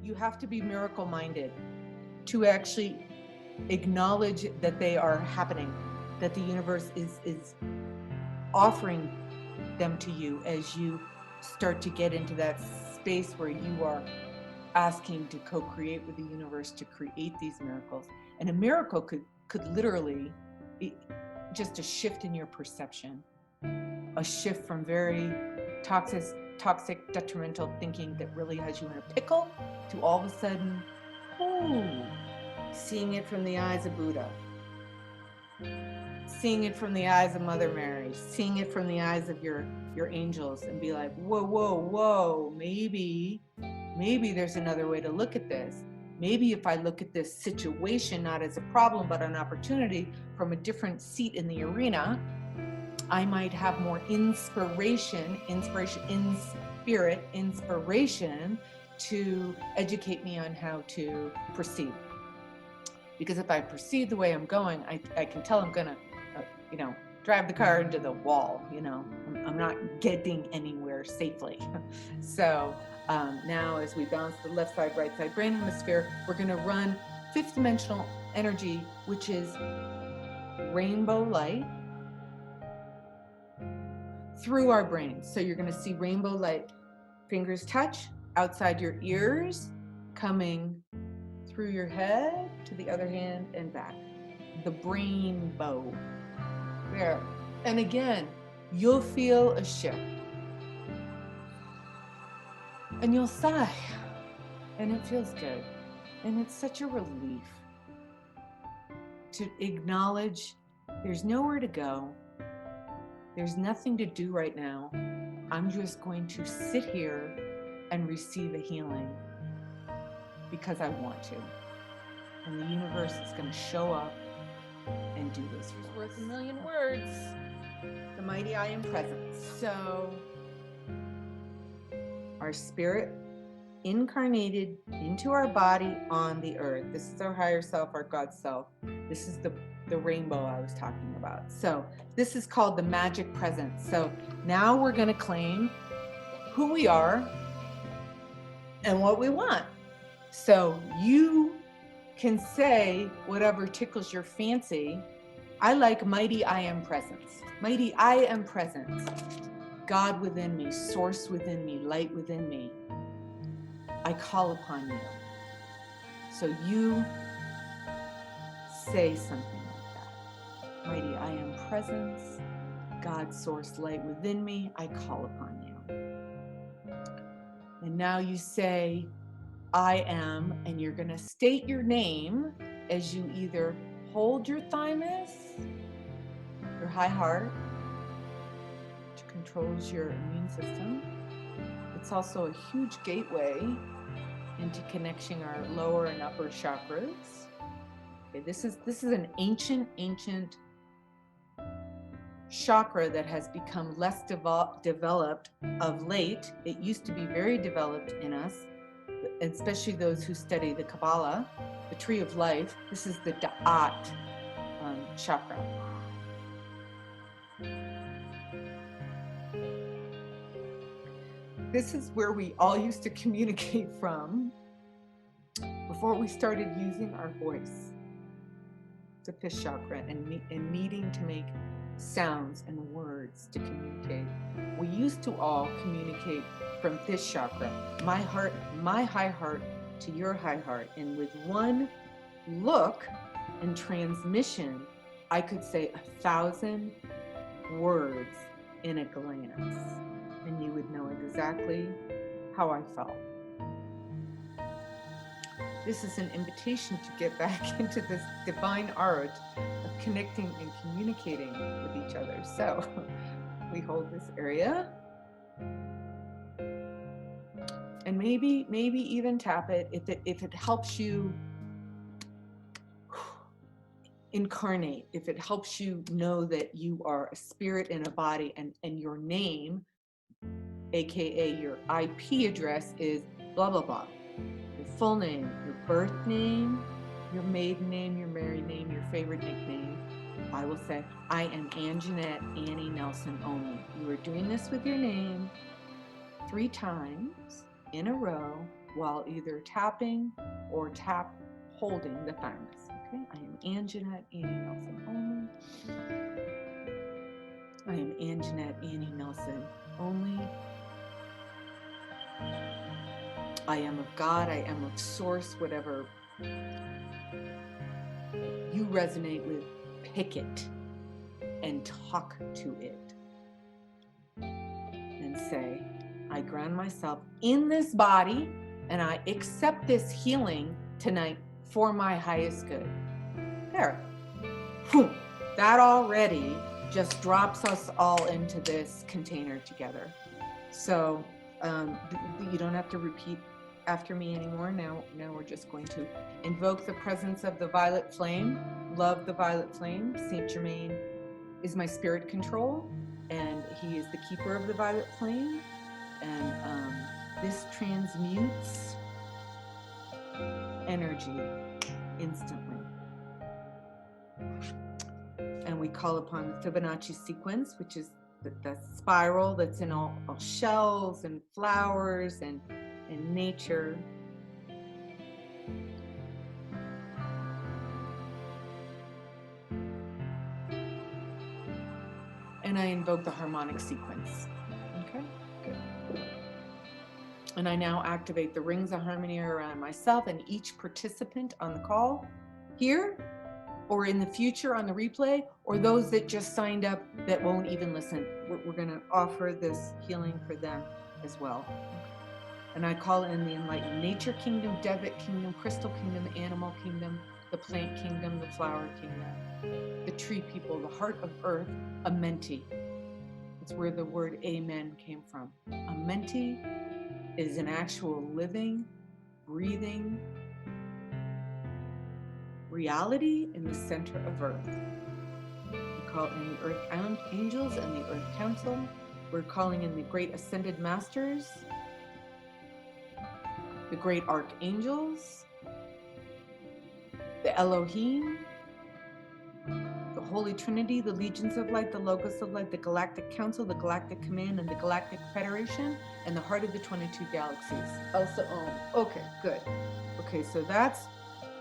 you have to be miracle minded to actually acknowledge that they are happening, that the universe is offering them to you as you start to get into that space where you are asking to co-create with the universe to create these miracles. And a miracle could literally be just a shift in your perception, a shift from very toxic, detrimental thinking that really has you in a pickle to all of a sudden, seeing it from the eyes of Buddha, seeing it from the eyes of Mother Mary, seeing it from the eyes of your angels, and be like, whoa, maybe there's another way to look at this. Maybe if I look at this situation not as a problem but an opportunity from a different seat in the arena, I might have more inspiration in spirit, inspiration to educate me on how to proceed. Because if I proceed the way I'm going, I can tell I'm gonna, drive the car into the wall. I'm not getting anywhere safely. So now, as we balance the left side, right side brain hemisphere, we're gonna run fifth dimensional energy, which is rainbow light, through our brains. So you're gonna see rainbow light, fingers touch outside your ears, coming through your head to the other hand and back. The brain bow. There. And again, you'll feel a shift. And you'll sigh. And it feels good. And it's such a relief to acknowledge there's nowhere to go. There's nothing to do right now. I'm just going to sit here and receive a healing because I want to. And the universe is going to show up and do this. It's worth a million words. The mighty I am present. So our spirit incarnated into our body on the earth. This is our higher self, our God self. This is the rainbow I was talking about. So this is called the magic presence. So now we're going to claim who we are and what we want. So you can say whatever tickles your fancy. I like mighty I am presence. Mighty I am presence. God within me, source within me, light within me. I call upon you. So you say something like that. Mighty I am presence. God, source, light within me. I call upon you. And now you say, I am, and you're going to state your name as you either hold your thymus, your high heart, which controls your immune system. It's also a huge gateway into connecting our lower and upper chakras. Okay, this is an ancient chakra that has become less developed of late. It used to be very developed in us, especially those who study the Kabbalah, the tree of life. This is the Da'at chakra. This is where we all used to communicate from before we started using our voice. The fifth chakra and needing to make sounds and words to communicate. We used to all communicate from this chakra, my heart, my high heart to your high heart. And with one look and transmission, I could say 1,000 words in a glance, and you would know exactly how I felt. This is an invitation to get back into this divine art of connecting and communicating with each other. So we hold this area. And maybe even tap it if it helps you incarnate, if it helps you know that you are a spirit in a body, and your name, aka your IP address, is blah blah blah. Your full name, your birth name, your maiden name, your married name, your favorite nickname. I will say, I am Anjanette Annie Nelson only. You are doing this with your name 3 times in a row, while either tapping or holding the thymus. Okay, I am Annie Nelson only. I am Annie Nelson only. I am of God, I am of source, whatever you resonate with, pick it and talk to it. And say, I ground myself in this body and I accept this healing tonight for my highest good. There. That already just drops us all into this container together. So you don't have to repeat after me anymore. Now we're just going to invoke the presence of the violet flame. Love the violet flame. Saint Germain is my spirit control, and he is the keeper of the violet flame. And this transmutes energy instantly. And we call upon the Fibonacci sequence, which is the spiral that's in all shells and flowers and in nature. And I invoke the harmonic sequence. Okay, good. And I now activate the rings of harmony around myself and each participant on the call here or in the future on the replay, or those that just signed up that won't even listen. We're going to offer this healing for them as well. And I call in the enlightened nature kingdom, Devitt kingdom, crystal kingdom, animal kingdom, the plant kingdom, the flower kingdom, the tree people, the heart of earth, Amenti. It's where the word amen came from. Amenti is an actual living, breathing reality in the center of earth. We call in the earth angels and the earth council. We're calling in the great ascended masters, the great archangels, the Elohim, the Holy Trinity, the legions of light, the logos of light, the galactic council, the galactic command, and the galactic federation, and the heart of the 22 galaxies. Elsa Om. Okay, good. Okay, so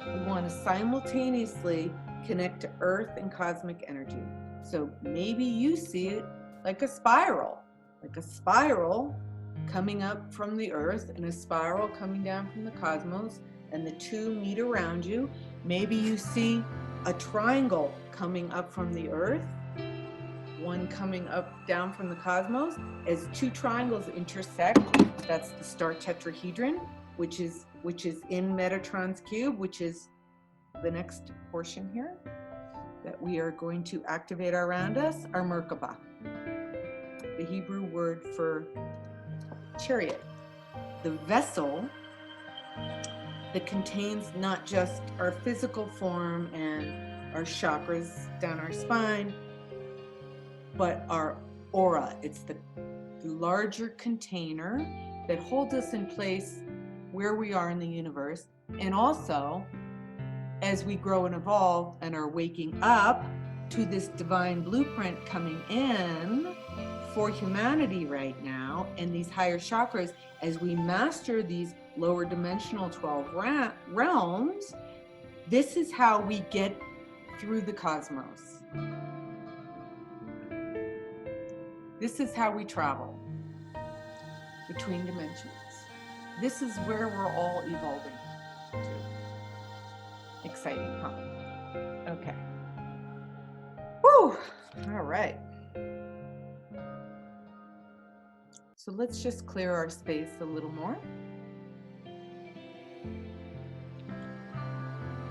we want to simultaneously connect to earth and cosmic energy. So maybe you see it like a spiral coming up from the earth and a spiral coming down from the cosmos, and the two meet around you. Maybe you see a triangle coming up from the earth, one coming up down from the cosmos. As two triangles intersect, that's the star tetrahedron, which is in Metatron's cube, which is the next portion here that we are going to activate around us, our Merkabah, the Hebrew word for chariot, the vessel that contains not just our physical form and our chakras down our spine, but our aura. It's the larger container that holds us in place where we are in the universe. And also, as we grow and evolve and are waking up to this divine blueprint coming in for humanity right now, and these higher chakras, as we master these lower dimensional 12 realms, this is how we get through the cosmos. This is how we travel between dimensions. This is where we're all evolving to. Exciting, huh? Okay. Whew. All right. So let's just clear our space a little more.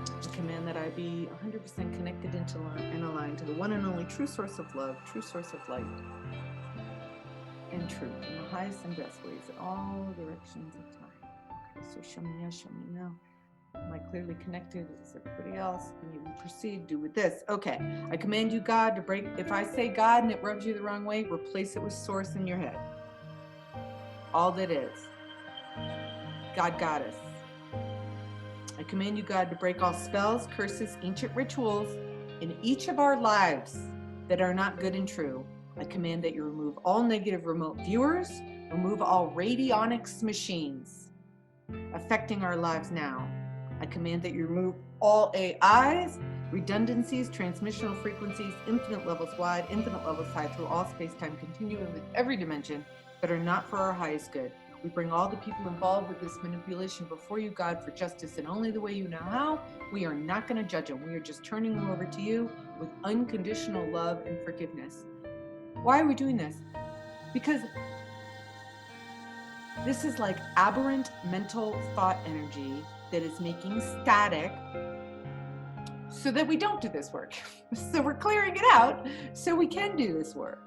I command that I be 100% connected and aligned to the one and only true source of love, true source of light, and truth in the highest and best ways in all directions of time. Okay, so show me yes, show me no. Am I clearly connected? Is everybody else? Can you proceed? Do with this. Okay. I command you, God, to break. If I say God and it rubs you the wrong way, replace it with source in your head. All that is. God, Goddess. I command you, God, to break all spells, curses, ancient rituals in each of our lives that are not good and true. I command that you remove all negative remote viewers, remove all radionics machines. affecting our lives now. I command that you remove all AIs, redundancies, transmissional frequencies, infinite levels wide, infinite levels high, through all space-time continuum with every dimension that are not for our highest good. We bring all the people involved with this manipulation before you, God, for justice, and only the way you know how. We are not going to judge them. We are just turning them over to you with unconditional love and forgiveness. Why are we doing this? Because this is like aberrant mental thought energy that is making static so that we don't do this work. So we're clearing it out so we can do this work.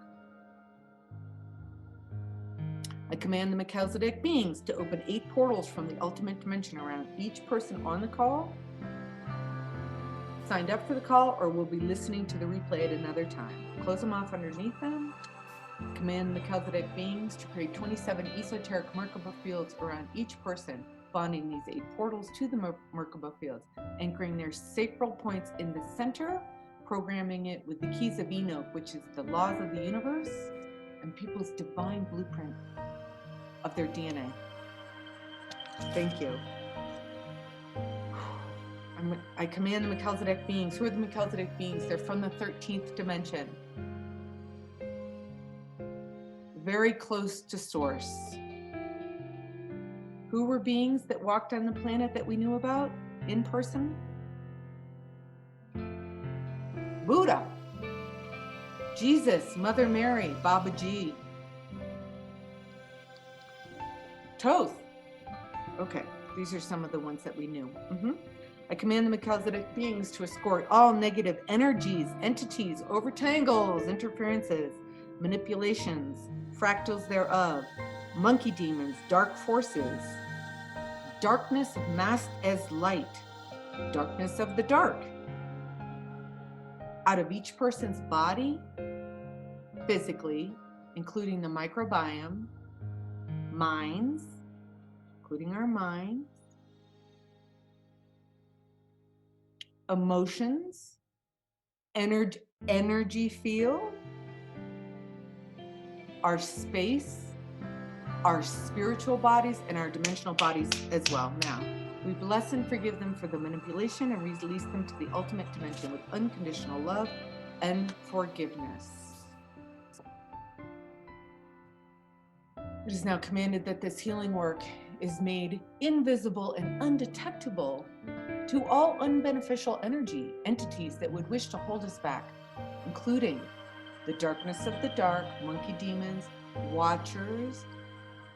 I command the Melchizedek beings to open 8 portals from the ultimate dimension around each person on the call, signed up for the call, or will be listening to the replay at another time. Close them off underneath them. Command the Melchizedek beings to create 27 esoteric Merkaba fields around each person, bonding these 8 portals to the Merkaba fields, anchoring their sacral points in the center, programming it with the keys of Enoch, which is the laws of the universe and people's divine blueprint of their DNA. Thank you. I command the Melchizedek beings. Who are the Melchizedek beings? They're from the 13th dimension. Very close to source. Who were beings that walked on the planet that we knew about in person? Buddha, Jesus, Mother Mary, Babaji, Thoth. Okay, these are some of the ones that we knew. I command the Melchizedek beings to escort all negative energies, entities, overtangles, interferences, manipulations, fractals thereof, monkey demons, dark forces, darkness masked as light, darkness of the dark, out of each person's body, physically, including the microbiome, minds, including our minds, emotions, energy field, our space, our spiritual bodies, and our dimensional bodies as well. Now, we bless and forgive them for the manipulation and release them to the ultimate dimension with unconditional love and forgiveness. It is now commanded that this healing work is made invisible and undetectable to all unbeneficial energy entities that would wish to hold us back, including the darkness of the dark, monkey demons, watchers,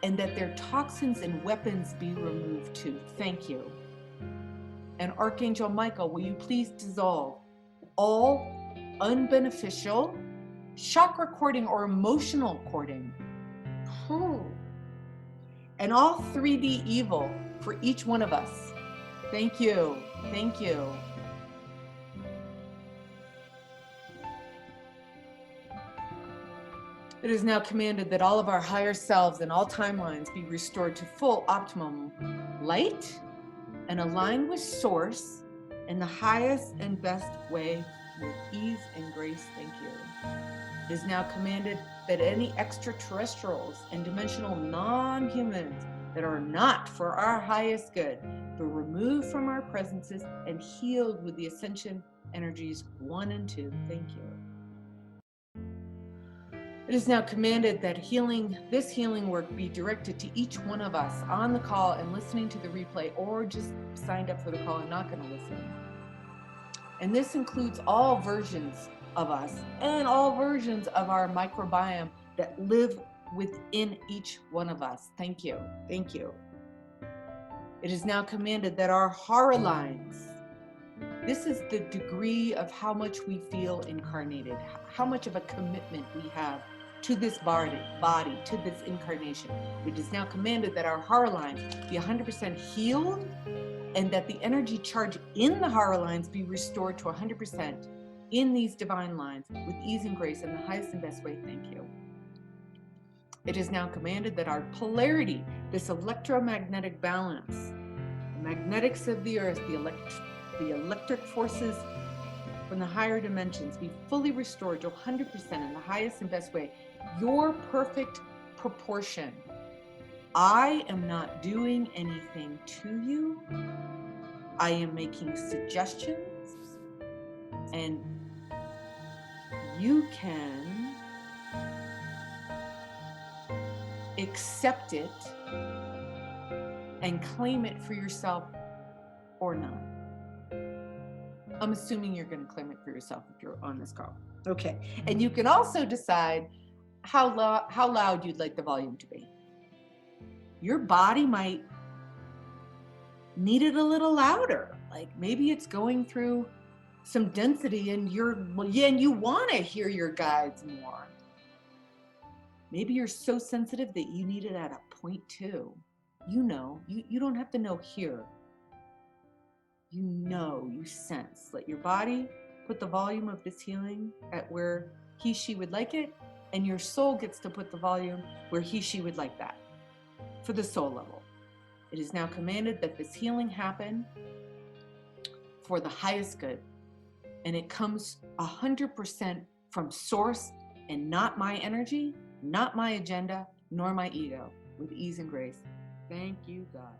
and that their toxins and weapons be removed too. Thank you. And Archangel Michael, will you please dissolve all unbeneficial chakra cording or emotional cording, and all 3D evil for each one of us. Thank you. Thank you. It is now commanded that all of our higher selves and all timelines be restored to full optimum light and aligned with source in the highest and best way with ease and grace. Thank you. It is now commanded that any extraterrestrials and dimensional non-humans that are not for our highest good be removed from our presences and healed with the ascension energies 1 and 2. Thank you. It is now commanded that this healing work be directed to each one of us on the call and listening to the replay, or just signed up for the call and not going to listen. And this includes all versions of us and all versions of our microbiome that live within each one of us. Thank you. Thank you. It is now commanded that our horror lines, this is the degree of how much we feel incarnated, how much of a commitment we have to this body, to this incarnation. It is now commanded that our horror lines be 100% healed and that the energy charge in the horror lines be restored to 100% in these divine lines with ease and grace in the highest and best way. Thank you. It is now commanded that our polarity, this electromagnetic balance, the magnetics of the earth, the electric forces from the higher dimensions be fully restored to 100% in the highest and best way. Your perfect proportion I am not doing anything to you. I am making suggestions, and you can accept it and claim it for yourself or not. I'm assuming you're going to claim it for yourself if you're on this call. Okay. And you can also decide how loud you'd like the volume to be. Your body might need it a little louder. Like maybe it's going through some density and you want to hear your guides more. Maybe you're so sensitive that you need it at a 0.2. You don't have to know here. You sense. Let your body put the volume of this healing at where he, she would like it, and your soul gets to put the volume where he, she would like that for the soul level. It is now commanded that this healing happen for the highest good, and it comes 100% from source and not my energy, not my agenda, nor my ego, with ease and grace. Thank you, God.